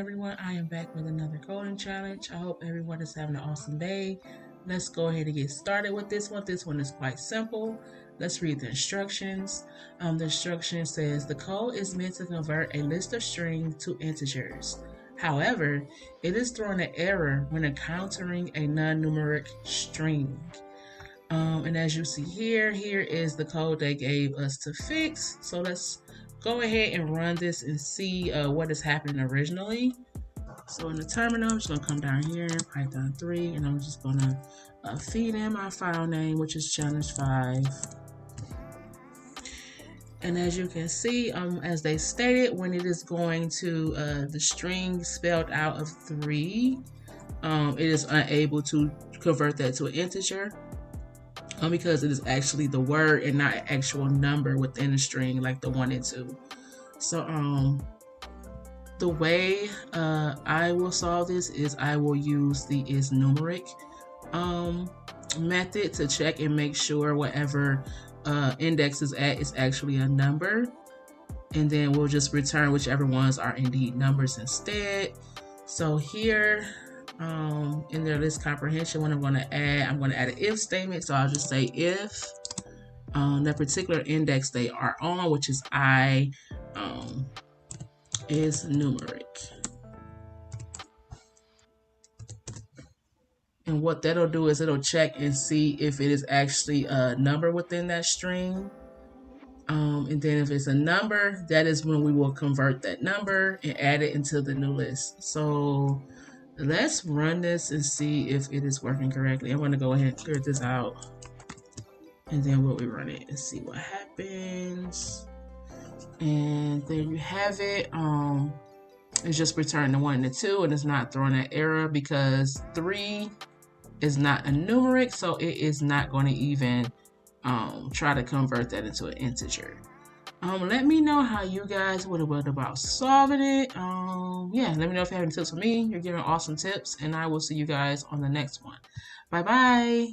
everyone. I am back with another coding challenge. I hope everyone is having an awesome day. Let's go ahead and get started with this one. This one is quite simple. Let's read the instructions. The instruction says the code is meant to convert a list of strings to integers. However, it is throwing an error when encountering a non-numeric string. And as you see here is the code they gave us to fix. So let's go ahead and run this and see what is happening originally. So in the terminal, I'm just going to come down here, Python 3, and I'm just going to feed in my file name, which is challenge 5. And as you can see, as they stated, when it is going to the string spelled out of 3, it is unable to convert that to an integer. Because it is actually the word and not an actual number within a string like the 1 and 2. So the way I will solve this is I will use the isNumeric method to check and make sure whatever index is at is actually a number, and then we'll just return whichever ones are indeed numbers instead. So here in their list comprehension, what I'm going to add an if statement. So I'll just say if the particular index they are on, which is I, is numeric. And what that'll do is it'll check and see if it is actually a number within that string. And then if it's a number, that is when we will convert that number and add it into the new list. So let's run this and see if it is working correctly. I'm going to go ahead and clear this out, and then we'll rerun it and see what happens. And there you have it. It's just returning the 1 and the 2, and it's not throwing an error because 3 is not a numeric, so it is not going to even try to convert that into an integer. Let me know how you guys would have went about solving it. Let me know if you have any tips for me. You're giving awesome tips, and I will see you guys on the next one. Bye bye.